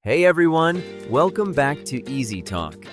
Hey everyone, welcome back to Easy Talk.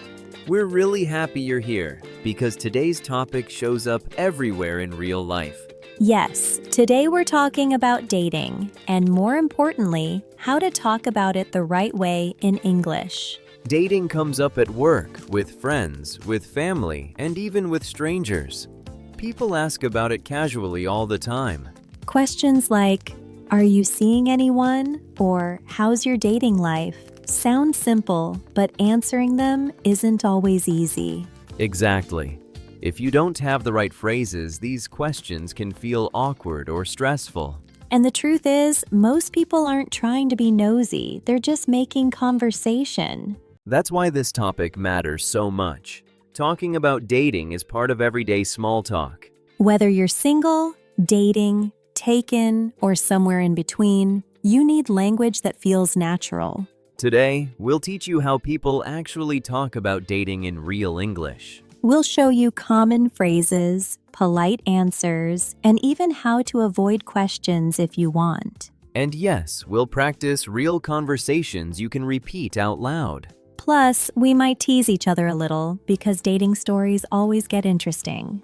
We're really happy you're here because today's topic shows up everywhere in real life. Yes, today we're talking about dating, and more importantly, how to talk about it the right way in English. Dating comes up at work, with friends, with family, and even with strangers. People ask about it casually all the time. Questions like, "Are you seeing anyone?" or "How's your dating life?" sound simple, but answering them isn't always easy. Exactly. If you don't have the right phrases, these questions can feel awkward or stressful. And the truth is, most people aren't trying to be nosy, they're just making conversation. That's why this topic matters so much. Talking about dating is part of everyday small talk. Whether you're single, dating, taken, or somewhere in between, you need language that feels natural. Today, we'll teach you how people actually talk about dating in real English. We'll show you common phrases, polite answers, and even how to avoid questions if you want. And yes, we'll practice real conversations you can repeat out loud. Plus, we might tease each other a little because dating stories always get interesting.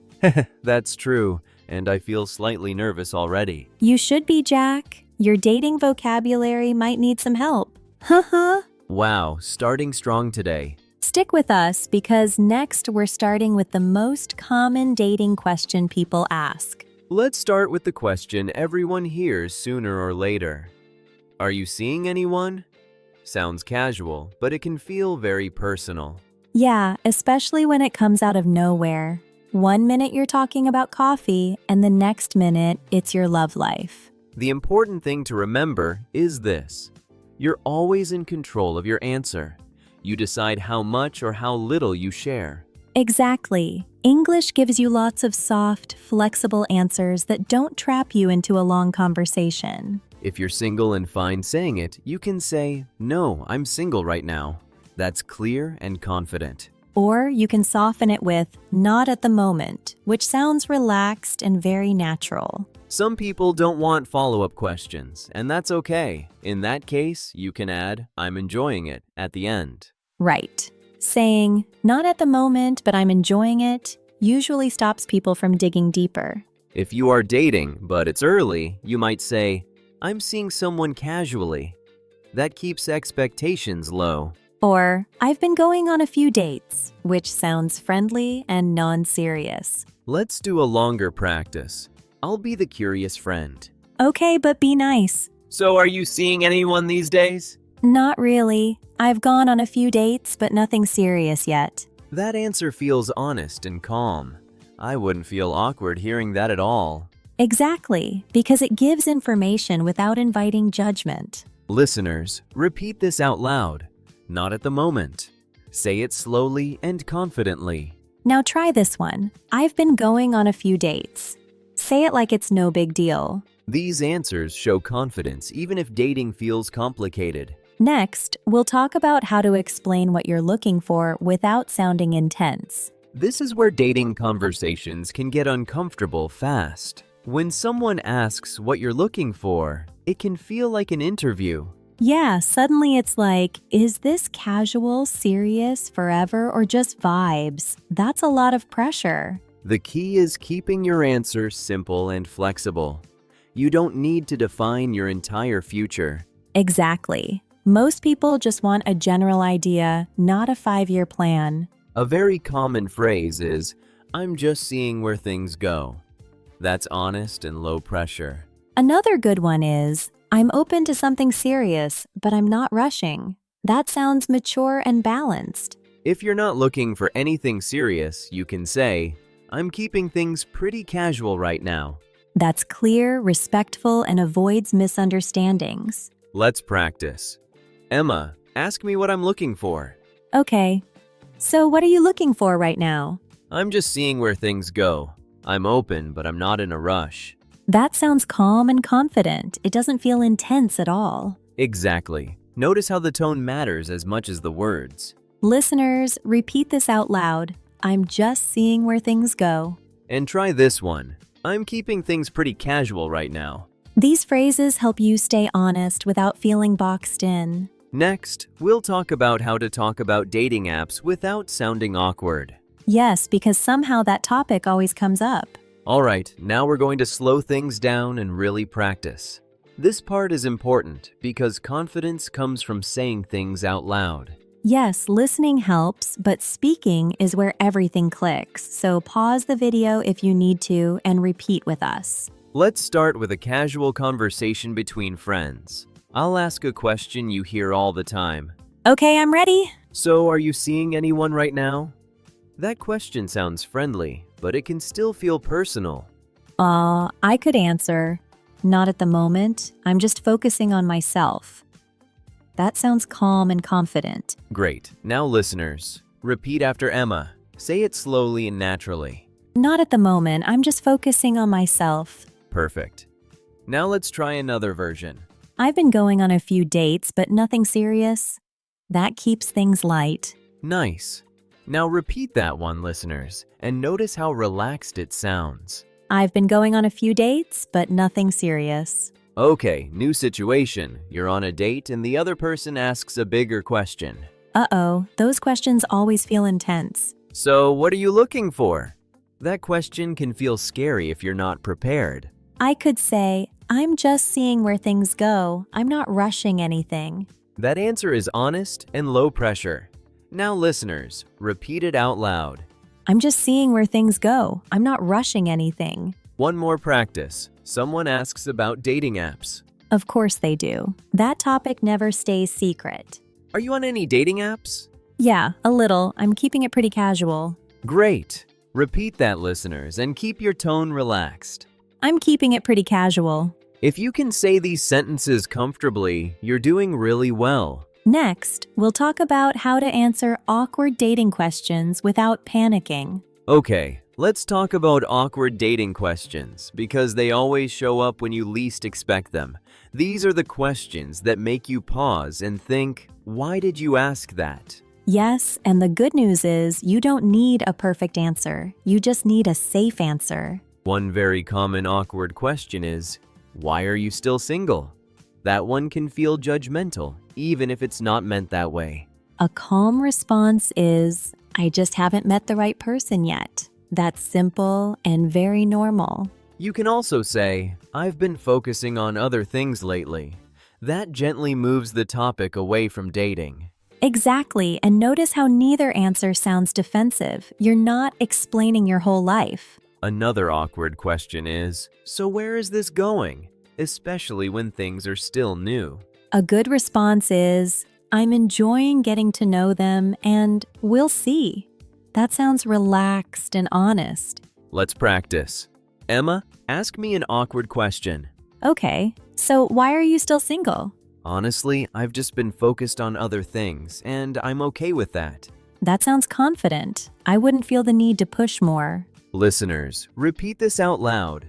That's true, and I feel slightly nervous already. You should be, Jack. Your dating vocabulary might need some help. Haha. Wow, starting strong today. Stick with us because next we're starting with the most common dating question people ask. Let's start with the question everyone hears sooner or later. Are you seeing anyone? Sounds casual, but it can feel very personal. Yeah, especially when it comes out of nowhere. One minute you're talking about coffee, and the next minute it's your love life. The important thing to remember is this. You're always in control of your answer. You decide how much or how little you share. Exactly. English gives you lots of soft, flexible answers that don't trap you into a long conversation. If you're single and fine saying it, you can say, "No, I'm single right now." That's clear and confident. Or you can soften it with "not at the moment," which sounds relaxed and very natural. Some people don't want follow-up questions, and that's okay. In that case, you can add, "I'm enjoying it," at the end. Right. Saying, "not at the moment, but I'm enjoying it," usually stops people from digging deeper. If you are dating, but it's early, you might say, "I'm seeing someone casually." That keeps expectations low. Or, "I've been going on a few dates," which sounds friendly and non-serious. Let's do a longer practice. I'll be the curious friend. Okay, but be nice. So are you seeing anyone these days? Not really. I've gone on a few dates, but nothing serious yet. That answer feels honest and calm. I wouldn't feel awkward hearing that at all. Exactly, because it gives information without inviting judgment. Listeners, repeat this out loud. Not at the moment. Say it slowly and confidently. Now try this one. "I've been going on a few dates." Say it like it's no big deal. These answers show confidence even if dating feels complicated. Next, we'll talk about how to explain what you're looking for without sounding intense. This is where dating conversations can get uncomfortable fast. When someone asks what you're looking for, it can feel like an interview. Yeah, suddenly it's like, is this casual, serious, forever, or just vibes? That's a lot of pressure. The key is keeping your answer simple and flexible. You don't need to define your entire future. Exactly. Most people just want a general idea, not a 5-year plan. A very common phrase is, "I'm just seeing where things go." That's honest and low pressure. Another good one is, "I'm open to something serious, but I'm not rushing." That sounds mature and balanced. If you're not looking for anything serious, you can say, "I'm keeping things pretty casual right now." That's clear, respectful, and avoids misunderstandings. Let's practice. Emma, ask me what I'm looking for. Okay. So what are you looking for right now? I'm just seeing where things go. I'm open, but I'm not in a rush. That sounds calm and confident. It doesn't feel intense at all. Exactly. Notice how the tone matters as much as the words. Listeners, repeat this out loud. "I'm just seeing where things go." And try this one. "I'm keeping things pretty casual right now." These phrases help you stay honest without feeling boxed in. Next, we'll talk about how to talk about dating apps without sounding awkward. Yes, because somehow that topic always comes up. Alright, now we're going to slow things down and really practice. This part is important because confidence comes from saying things out loud. Yes, listening helps, but speaking is where everything clicks, so pause the video if you need to and repeat with us. Let's start with a casual conversation between friends. I'll ask a question you hear all the time. Okay, I'm ready. So, are you seeing anyone right now? That question sounds friendly, but it can still feel personal. I could answer, not at the moment. I'm just focusing on myself. That sounds calm and confident. Great. Now, listeners, repeat after Emma. Say it slowly and naturally. Not at the moment. I'm just focusing on myself. Perfect. Now let's try another version. I've been going on a few dates, but nothing serious. That keeps things light. Nice. Now repeat that one, listeners, and notice how relaxed it sounds. I've been going on a few dates, but nothing serious. Okay, new situation. You're on a date and the other person asks a bigger question. Uh-oh, those questions always feel intense. So, what are you looking for? That question can feel scary if you're not prepared. I could say, I'm just seeing where things go. I'm not rushing anything. That answer is honest and low pressure. Now, listeners, repeat it out loud. I'm just seeing where things go. I'm not rushing anything. One more practice. Someone asks about dating apps. Of course they do. That topic never stays secret. Are you on any dating apps? Yeah, a little. I'm keeping it pretty casual. Great. Repeat that, listeners, and keep your tone relaxed. I'm keeping it pretty casual. If you can say these sentences comfortably, you're doing really well. Next, we'll talk about how to answer awkward dating questions without panicking. Okay, let's talk about awkward dating questions because they always show up when you least expect them. These are the questions that make you pause and think, why did you ask that? Yes, and the good news is you don't need a perfect answer. You just need a safe answer. One very common awkward question is, why are you still single? That one can feel judgmental, even if it's not meant that way. A calm response is, I just haven't met the right person yet. That's simple and very normal. You can also say, I've been focusing on other things lately. That gently moves the topic away from dating. Exactly, and notice how neither answer sounds defensive. You're not explaining your whole life. Another awkward question is, so where is this going? Especially when things are still new. A good response is, I'm enjoying getting to know them and we'll see. That sounds relaxed and honest. Let's practice. Emma, ask me an awkward question. Okay, so why are you still single? Honestly, I've just been focused on other things, and I'm okay with that. That sounds confident. I wouldn't feel the need to push more. Listeners, repeat this out loud.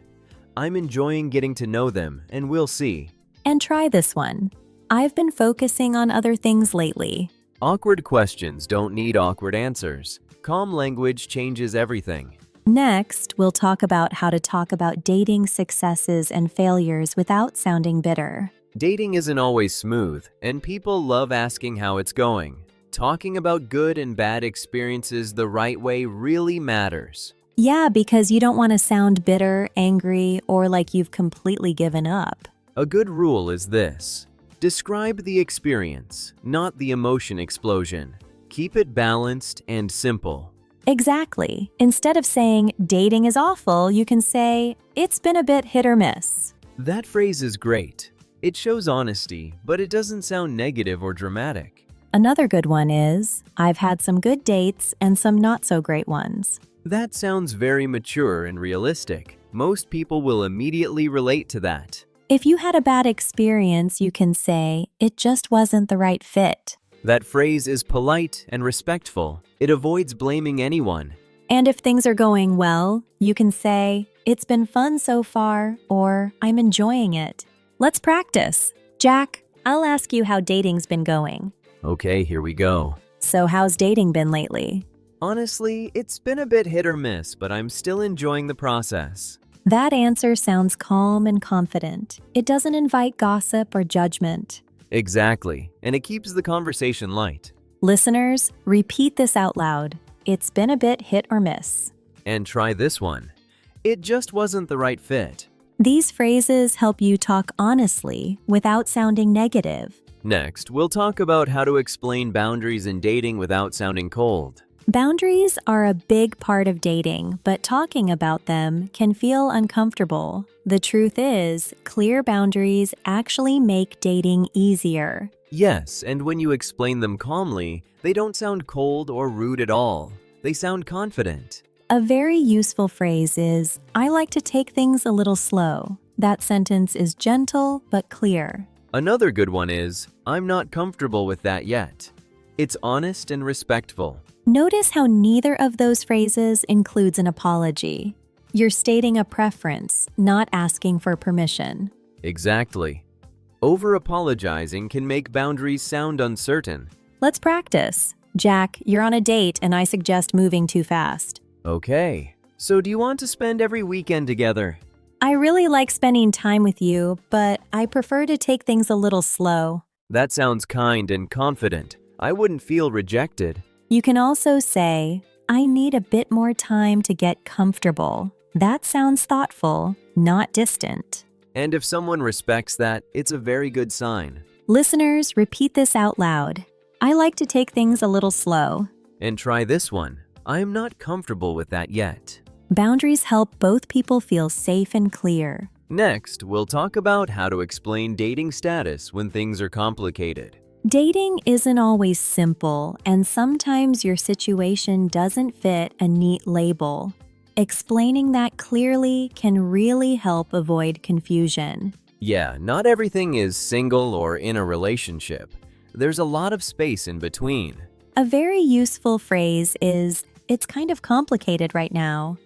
I'm enjoying getting to know them, and we'll see. And try this one. I've been focusing on other things lately. Awkward questions don't need awkward answers. Calm language changes everything. Next, we'll talk about how to talk about dating successes and failures without sounding bitter. Dating isn't always smooth, and people love asking how it's going. Talking about good and bad experiences the right way really matters. Yeah, because you don't want to sound bitter, angry, or like you've completely given up. A good rule is this. Describe the experience, not the emotion explosion. Keep it balanced and simple. Exactly. Instead of saying, dating is awful, you can say, it's been a bit hit or miss. That phrase is great. It shows honesty, but it doesn't sound negative or dramatic. Another good one is, I've had some good dates and some not so great ones. That sounds very mature and realistic. Most people will immediately relate to that. If you had a bad experience, you can say, it just wasn't the right fit. That phrase is polite and respectful. It avoids blaming anyone. And if things are going well, you can say, it's been fun so far, or I'm enjoying it. Let's practice. Jack, I'll ask you how dating's been going. Okay, here we go. So how's dating been lately? Honestly, it's been a bit hit or miss, but I'm still enjoying the process. That answer sounds calm and confident. It doesn't invite gossip or judgment. Exactly, and it keeps the conversation light. Listeners, repeat this out loud. It's been a bit hit or miss. And try this one. It just wasn't the right fit. These phrases help you talk honestly without sounding negative. Next, we'll talk about how to explain boundaries in dating without sounding cold. Boundaries are a big part of dating, but talking about them can feel uncomfortable. The truth is, clear boundaries actually make dating easier. Yes, and when you explain them calmly, they don't sound cold or rude at all. They sound confident. A very useful phrase is, I like to take things a little slow. That sentence is gentle but clear. Another good one is, I'm not comfortable with that yet. It's honest and respectful. Notice how neither of those phrases includes an apology. You're stating a preference, not asking for permission. Exactly. Over-apologizing can make boundaries sound uncertain. Let's practice. Jack, you're on a date and I suggest moving too fast. Okay, so do you want to spend every weekend together? I really like spending time with you, but I prefer to take things a little slow. That sounds kind and confident. I wouldn't feel rejected. You can also say, I need a bit more time to get comfortable. That sounds thoughtful, not distant. And if someone respects that, it's a very good sign. Listeners, repeat this out loud. I like to take things a little slow. And try this one. I am not comfortable with that yet. Boundaries help both people feel safe and clear. Next, we'll talk about how to explain dating status when things are complicated. Dating isn't always simple, and sometimes your situation doesn't fit a neat label. Explaining that clearly can really help avoid confusion. Yeah, not everything is single or in a relationship. There's a lot of space in between. A very useful phrase is, it's kind of complicated right now.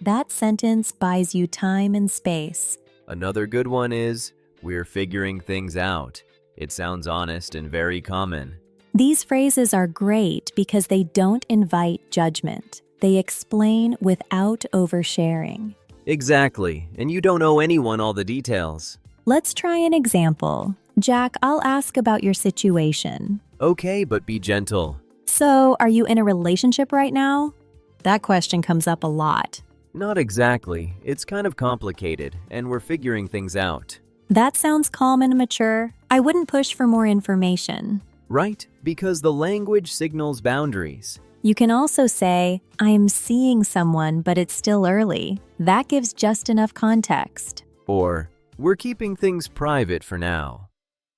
That sentence buys you time and space. Another good one is, we're figuring things out. It sounds honest and very common. These phrases are great because they don't invite judgment. They explain without oversharing. Exactly, and you don't owe anyone all the details. Let's try an example. Jack, I'll ask about your situation. Okay, but be gentle. So, are you in a relationship right now? That question comes up a lot. Not exactly. It's kind of complicated, and we're figuring things out. That sounds calm and mature. I wouldn't push for more information. Right, because the language signals boundaries. You can also say, I'm seeing someone, but it's still early. That gives just enough context. Or, we're keeping things private for now.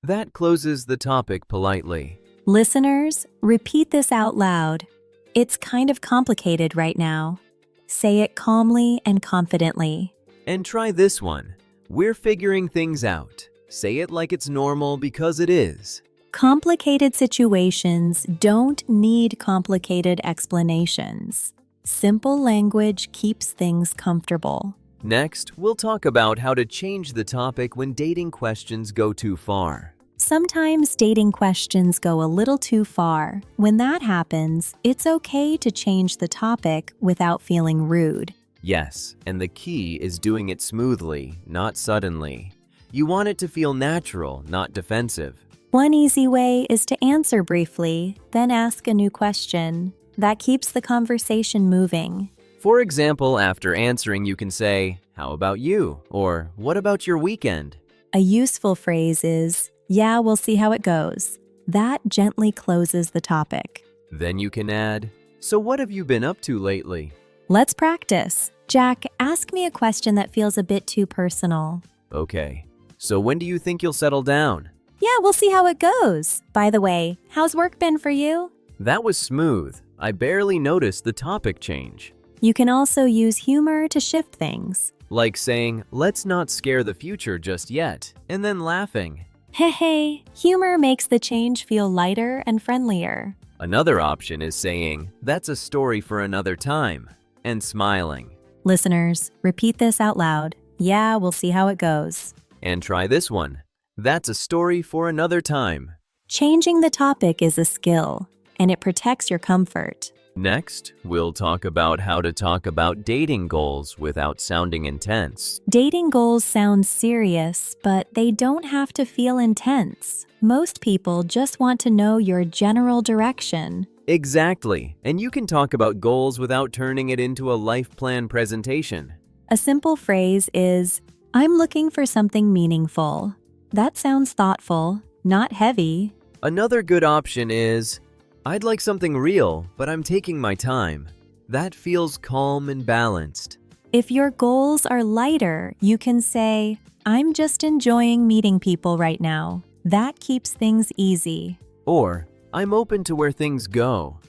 That closes the topic politely. Listeners, repeat this out loud. It's kind of complicated right now. Say it calmly and confidently. And try this one. We're figuring things out. Say it like it's normal because it is. Complicated situations don't need complicated explanations. Simple language keeps things comfortable. Next, we'll talk about how to change the topic when dating questions go too far. Sometimes dating questions go a little too far. When that happens, it's okay to change the topic without feeling rude. Yes, and the key is doing it smoothly, not suddenly. You want it to feel natural, not defensive. One easy way is to answer briefly, then ask a new question. That keeps the conversation moving. For example, after answering, you can say, "How about you?" or "What about your weekend?" A useful phrase is, yeah, we'll see how it goes. That gently closes the topic. Then you can add, "So what have you been up to lately?" Let's practice. Jack, ask me a question that feels a bit too personal. Okay, so when do you think you'll settle down? Yeah, we'll see how it goes. By the way, how's work been for you? That was smooth. I barely noticed the topic change. You can also use humor to shift things. Like saying, "Let's not scare the future just yet," and then laughing. Hey, humor makes the change feel lighter and friendlier. Another option is saying, "That's a story for another time," and smiling. Listeners, repeat this out loud. Yeah, we'll see how it goes. And try this one. "That's a story for another time." Changing the topic is a skill, and it protects your comfort. Next, we'll talk about how to talk about dating goals without sounding intense. Dating goals sound serious, but they don't have to feel intense. Most people just want to know your general direction. Exactly, and you can talk about goals without turning it into a life plan presentation. A simple phrase is, "I'm looking for something meaningful." That sounds thoughtful, not heavy. Another good option is, "I'd like something real, but I'm taking my time." That feels calm and balanced. If your goals are lighter, you can say, "I'm just enjoying meeting people right now." That keeps things easy. Or, "I'm open to where things go."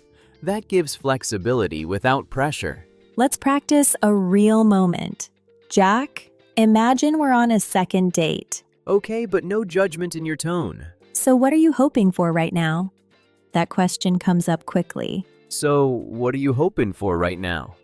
That gives flexibility without pressure. Let's practice a real moment. Jack, imagine we're on a second date. Okay, but no judgment in your tone. So what are you hoping for right now? That question comes up quickly. So, what are you hoping for right now?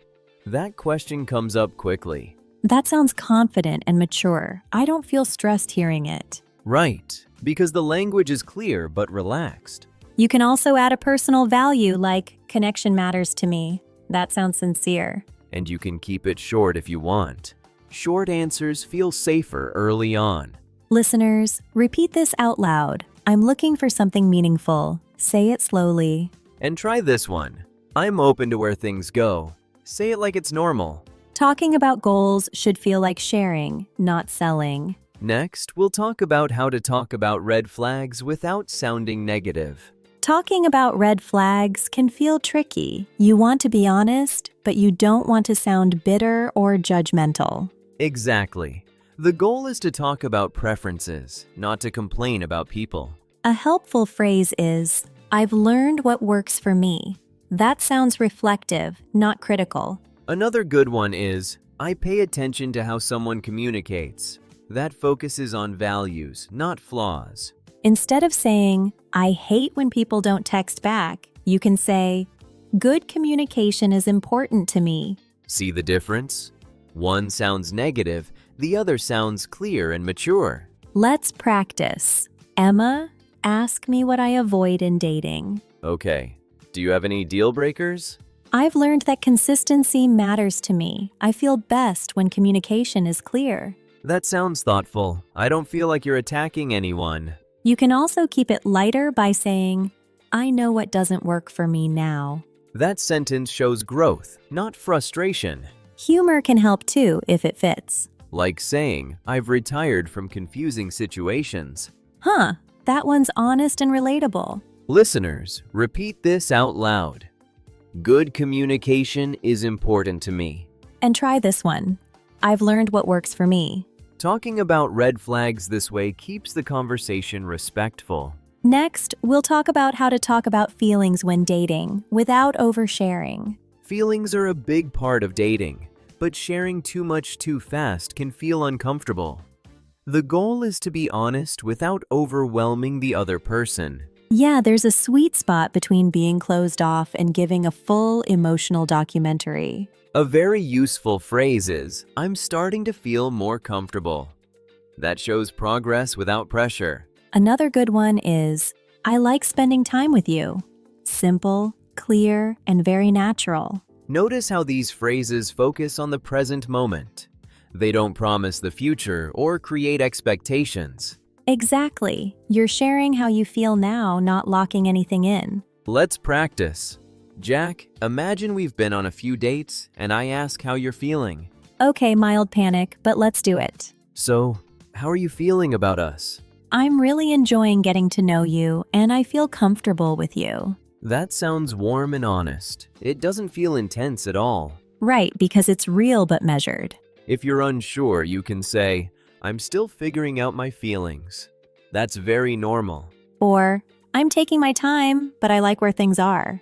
That question comes up quickly. That sounds confident and mature. I don't feel stressed hearing it. Right, because the language is clear but relaxed. You can also add a personal value like, "Connection matters to me." That sounds sincere. And you can keep it short if you want. Short answers feel safer early on. Listeners, repeat this out loud. "I'm looking for something meaningful." Say it slowly. And try this one. "I'm open to where things go." Say it like it's normal. Talking about goals should feel like sharing, not selling. Next, we'll talk about how to talk about red flags without sounding negative. Talking about red flags can feel tricky. You want to be honest, but you don't want to sound bitter or judgmental. Exactly. The goal is to talk about preferences, not to complain about people. A helpful phrase is, "I've learned what works for me." That sounds reflective, not critical. Another good one is, "I pay attention to how someone communicates." That focuses on values, not flaws. Instead of saying, "I hate when people don't text back," you can say, "Good communication is important to me." See the difference? One sounds negative, the other sounds clear and mature. Let's practice. Emma, ask me what I avoid in dating. Okay, do you have any deal breakers? I've learned that consistency matters to me. I feel best when communication is clear. That sounds thoughtful. I don't feel like you're attacking anyone. You can also keep it lighter by saying, "I know what doesn't work for me now." That sentence shows growth, not frustration. Humor can help too if it fits. Like saying, "I've retired from confusing situations." Huh, that one's honest and relatable. Listeners, repeat this out loud. Good communication is important to me. And try this one. I've learned what works for me. Talking about red flags this way keeps the conversation respectful. Next, we'll talk about how to talk about feelings when dating without oversharing. Feelings are a big part of dating, but sharing too much too fast can feel uncomfortable. The goal is to be honest without overwhelming the other person. Yeah, there's a sweet spot between being closed off and giving a full emotional documentary. A very useful phrase is, "I'm starting to feel more comfortable." That shows progress without pressure. Another good one is, "I like spending time with you." Simple, clear, and very natural. Notice how these phrases focus on the present moment. They don't promise the future or create expectations. Exactly. You're sharing how you feel now, not locking anything in. Let's practice. Jack, imagine we've been on a few dates and I ask how you're feeling. Okay, mild panic, but let's do it. So, how are you feeling about us? I'm really enjoying getting to know you, and I feel comfortable with you. That sounds warm and honest. It doesn't feel intense at all. Right, because it's real but measured. If you're unsure, you can say, "I'm still figuring out my feelings." That's very normal. Or, "I'm taking my time, but I like where things are."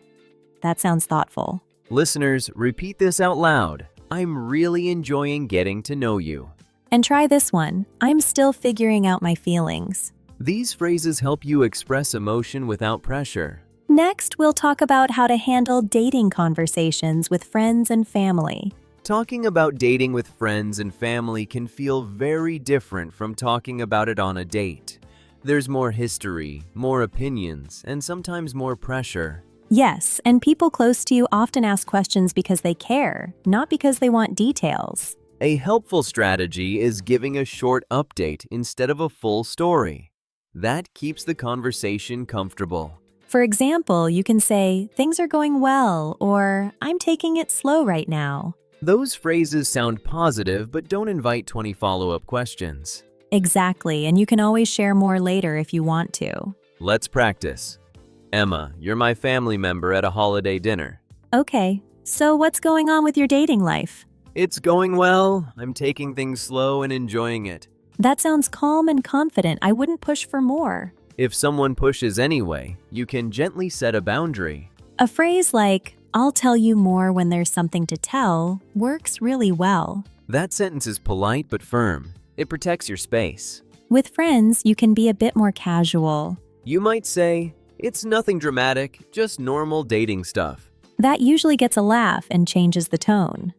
That sounds thoughtful. Listeners, repeat this out loud. "I'm really enjoying getting to know you." And try this one. "I'm still figuring out my feelings." These phrases help you express emotion without pressure. Next, we'll talk about how to handle dating conversations with friends and family. Talking about dating with friends and family can feel very different from talking about it on a date. There's more history, more opinions, and sometimes more pressure. Yes, and people close to you often ask questions because they care, not because they want details. A helpful strategy is giving a short update instead of a full story. That keeps the conversation comfortable. For example, you can say, "Things are going well," or "I'm taking it slow right now." Those phrases sound positive but don't invite 20 follow-up questions. Exactly, and you can always share more later if you want to. Let's practice. Emma, you're my family member at a holiday dinner. Okay, so what's going on with your dating life? It's going well. I'm taking things slow and enjoying it. That sounds calm and confident. I wouldn't push for more. If someone pushes anyway, you can gently set a boundary. A phrase like, "I'll tell you more when there's something to tell," works really well. That sentence is polite but firm. It protects your space. With friends, you can be a bit more casual. You might say, "It's nothing dramatic, just normal dating stuff." That usually gets a laugh and changes the tone.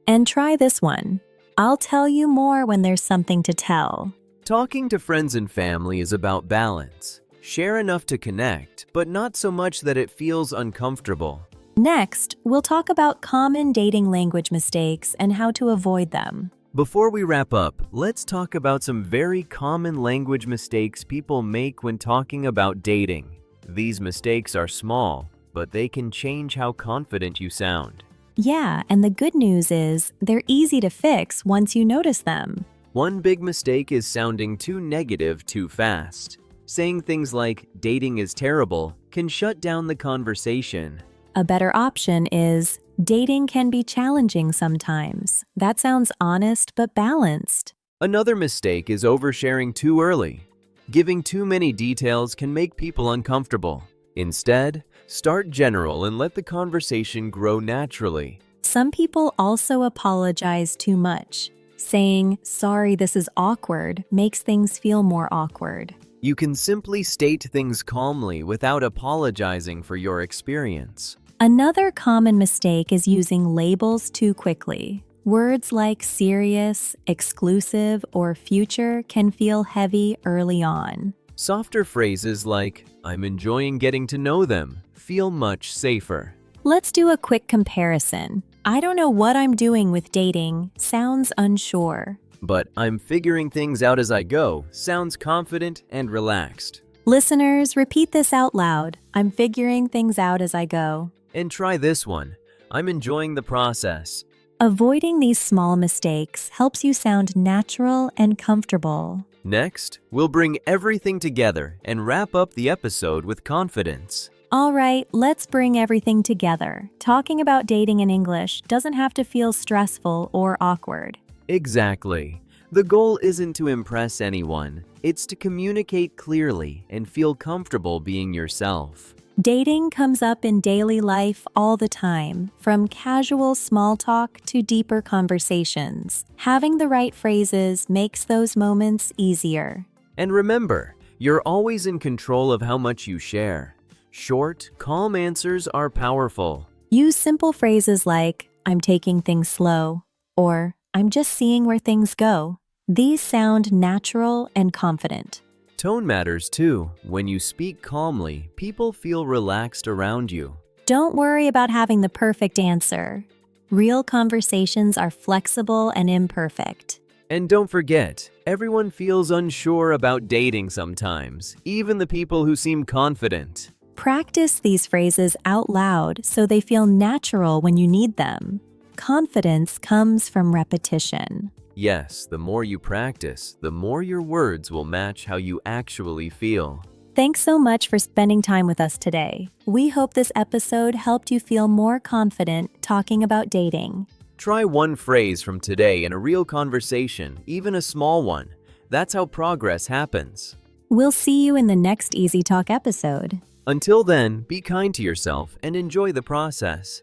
And try this one. "I'll tell you more when there's something to tell." Talking to friends and family is about balance. Share enough to connect, but not so much that it feels uncomfortable. Next, we'll talk about common dating language mistakes and how to avoid them. Before we wrap up, let's talk about some very common language mistakes people make when talking about dating. These mistakes are small, but they can change how confident you sound. Yeah, and the good news is they're easy to fix once you notice them. One big mistake is sounding too negative too fast. Saying things like, "dating is terrible," can shut down the conversation. A better option is, "Dating can be challenging sometimes." That sounds honest but balanced. Another mistake is oversharing too early. Giving too many details can make people uncomfortable. Instead, start general and let the conversation grow naturally. Some people also apologize too much. Saying, "Sorry, this is awkward," makes things feel more awkward. You can simply state things calmly without apologizing for your experience. Another common mistake is using labels too quickly. Words like serious, exclusive, or future can feel heavy early on. Softer phrases like, "I'm enjoying getting to know them," feel much safer. Let's do a quick comparison. "I don't know what I'm doing with dating" sounds unsure. But "I'm figuring things out as I go" sounds confident and relaxed. Listeners, repeat this out loud. "I'm figuring things out as I go." And try this one. "I'm enjoying the process." Avoiding these small mistakes helps you sound natural and comfortable. Next, we'll bring everything together and wrap up the episode with confidence. All right, let's bring everything together. Talking about dating in English doesn't have to feel stressful or awkward. Exactly. The goal isn't to impress anyone. It's to communicate clearly and feel comfortable being yourself. Dating comes up in daily life all the time, from casual small talk to deeper conversations. Having the right phrases makes those moments easier. And remember, you're always in control of how much you share. Short, calm answers are powerful. Use simple phrases like, "I'm taking things slow," or "I'm just seeing where things go." These sound natural and confident. Tone matters too. When you speak calmly, people feel relaxed around you. Don't worry about having the perfect answer. Real conversations are flexible and imperfect. And don't forget, everyone feels unsure about dating sometimes, even the people who seem confident. Practice these phrases out loud so they feel natural when you need them. Confidence comes from repetition. Yes, the more you practice, the more your words will match how you actually feel. Thanks so much for spending time with us today. We hope this episode helped you feel more confident talking about dating. Try one phrase from today in a real conversation, even a small one. That's how progress happens. We'll see you in the next Easy Talk episode. Until then, be kind to yourself and enjoy the process.